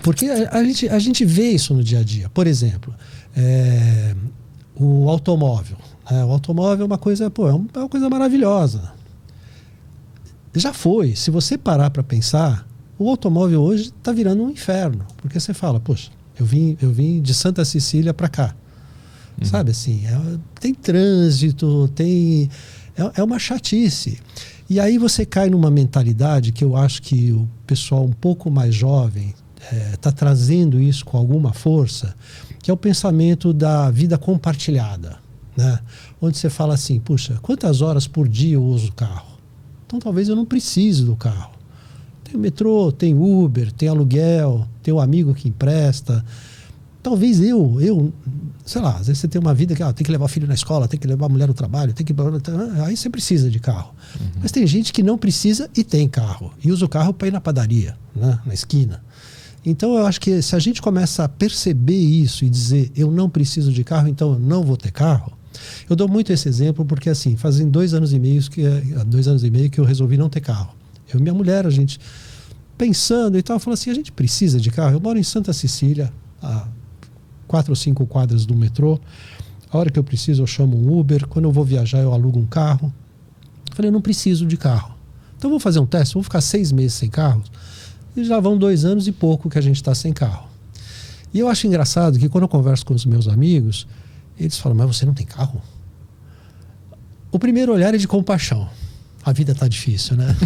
Porque a gente vê isso no dia a dia. Por exemplo, o automóvel. O automóvel é uma coisa, é uma coisa maravilhosa. Já foi. Se você parar para pensar, o automóvel hoje está virando um inferno. Porque você fala, poxa, eu vim de Santa Cecília para cá. Sabe assim, tem trânsito, é uma chatice. E aí você cai numa mentalidade que eu acho que o pessoal um pouco mais jovem está trazendo isso com alguma força, que é o pensamento da vida compartilhada, né? Onde você fala assim, puxa, quantas horas por dia eu uso o carro? Então talvez eu não precise do carro. Tem metrô, tem Uber, tem aluguel, tem o amigo que empresta. Talvez sei lá, às vezes você tem uma vida que tem que levar o filho na escola, tem que levar a mulher no trabalho, aí você precisa de carro. Mas tem gente que não precisa e tem carro. E usa o carro para ir na padaria, né, na esquina. Então eu acho que se a gente começa a perceber isso e dizer eu não preciso de carro, então eu não vou ter carro. Eu dou muito esse exemplo porque assim, fazem 2 anos e meio que eu resolvi não ter carro. Eu e minha mulher, a gente pensando e tal, falou assim, a gente precisa de carro. Eu moro em Santa Cecília, a 4 ou 5 quadras do metrô. A hora que eu preciso eu chamo um Uber. Quando eu vou viajar eu alugo um carro. Eu falei, eu não preciso de carro. Então vou fazer um teste, vou ficar 6 meses sem carro. E já vão 2 anos e pouco que a gente está sem carro. E eu acho engraçado que quando eu converso com os meus amigos, eles falam, mas você não tem carro? O primeiro olhar é de compaixão. A vida está difícil, né?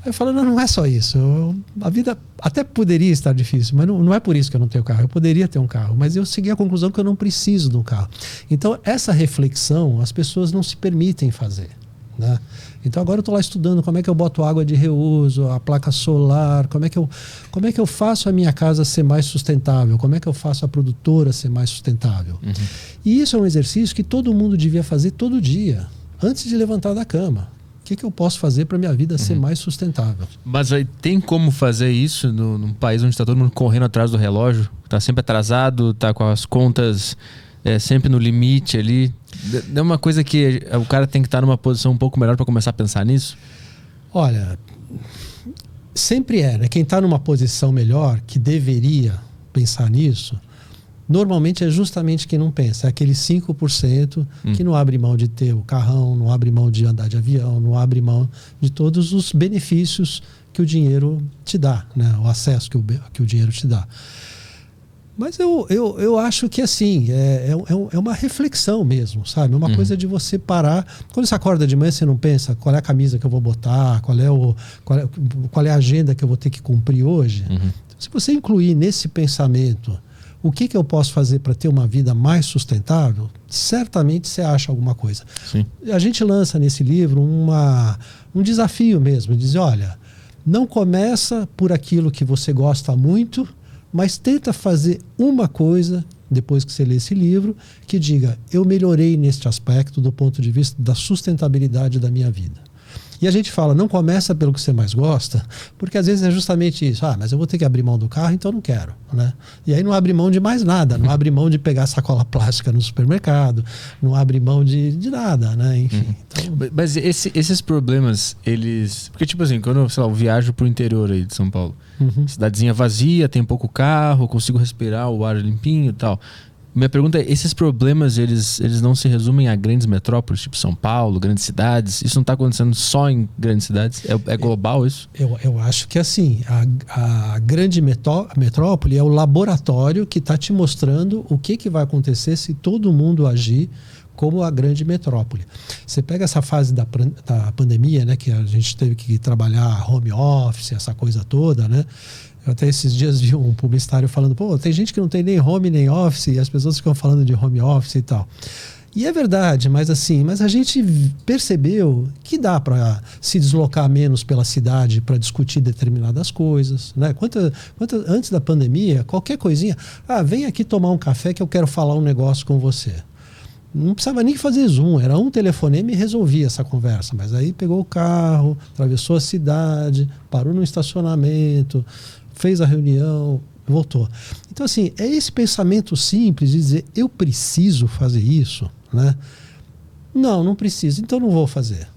Aí eu falo, não é só isso. A vida até poderia estar difícil, mas não é por isso que eu não tenho carro. Eu poderia ter um carro, mas eu segui a conclusão que eu não preciso de um carro. Então, essa reflexão, as pessoas não se permitem fazer, né? Então agora eu estou lá estudando como é que eu boto água de reuso, a placa solar, como é que eu faço a minha casa ser mais sustentável, como é que eu faço a produtora ser mais sustentável. E isso é um exercício que todo mundo devia fazer todo dia, antes de levantar da cama. O que eu posso fazer para minha vida ser mais sustentável? Mas aí tem como fazer isso num país onde está todo mundo correndo atrás do relógio, está sempre atrasado, está com as contas sempre no limite ali? É uma coisa que o cara tem que estar numa posição um pouco melhor para começar a pensar nisso? Olha, sempre né? Quem está numa posição melhor, que deveria pensar nisso, normalmente é justamente quem não pensa. É aquele 5% que não abre mão de ter o carrão, não abre mão de andar de avião, não abre mão de todos os benefícios que o dinheiro te dá, né? O acesso que o dinheiro te dá. Mas eu acho que assim, é uma reflexão mesmo, sabe? É uma coisa de você parar. Quando você acorda de manhã, você não pensa qual é a camisa que eu vou botar, qual é a agenda que eu vou ter que cumprir hoje. Se você incluir nesse pensamento o que eu posso fazer para ter uma vida mais sustentável, certamente você acha alguma coisa. Sim. A gente lança nesse livro um desafio mesmo, de dizer, olha, não começa por aquilo que você gosta muito, mas tenta fazer uma coisa, depois que você lê esse livro, que diga, eu melhorei neste aspecto do ponto de vista da sustentabilidade da minha vida. E a gente fala, não começa pelo que você mais gosta, porque às vezes é justamente isso. Mas eu vou ter que abrir mão do carro, então não quero, né? E aí não abre mão de mais nada, não abre mão de pegar sacola plástica no supermercado, não abre mão de nada, né? Enfim. Então... Mas esses problemas, eles... Porque tipo assim, quando eu viajo pro interior aí de São Paulo, cidadezinha vazia, tem pouco carro, consigo respirar, o ar limpinho e tal. Minha pergunta é, esses problemas, eles não se resumem a grandes metrópoles, tipo São Paulo, grandes cidades? Isso não está acontecendo só em grandes cidades? É global isso? Eu acho que assim, a grande metrópole é o laboratório que está te mostrando o que vai acontecer se todo mundo agir como a grande metrópole. Você pega essa fase da pandemia, né, que a gente teve que trabalhar home office, essa coisa toda, né? Eu até esses dias vi um publicitário falando, tem gente que não tem nem home nem office, e as pessoas ficam falando de home office e tal. E é verdade, mas a gente percebeu que dá para se deslocar menos pela cidade para discutir determinadas coisas, né? Antes da pandemia, qualquer coisinha, vem aqui tomar um café que eu quero falar um negócio com você. Não precisava nem fazer Zoom, era um telefonema e resolvia essa conversa. Mas aí pegou o carro, atravessou a cidade, parou no estacionamento, fez a reunião, voltou. Então, assim, é esse pensamento simples de dizer, eu preciso fazer isso, né? Não preciso, então não vou fazer.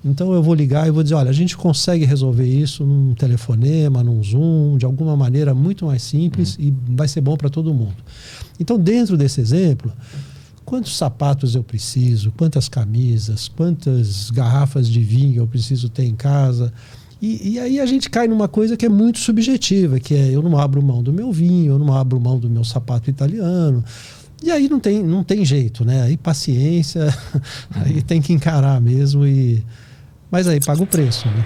Então eu vou ligar e vou dizer, olha, a gente consegue resolver isso num telefonema, num Zoom, de alguma maneira muito mais simples e vai ser bom para todo mundo. Então, dentro desse exemplo, quantos sapatos eu preciso, quantas camisas, quantas garrafas de vinho eu preciso ter em casa? E aí a gente cai numa coisa que é muito subjetiva, que é eu não abro mão do meu vinho, eu não abro mão do meu sapato italiano. E aí não tem jeito, né? Aí paciência, aí tem que encarar mesmo, mas aí paga o preço, né?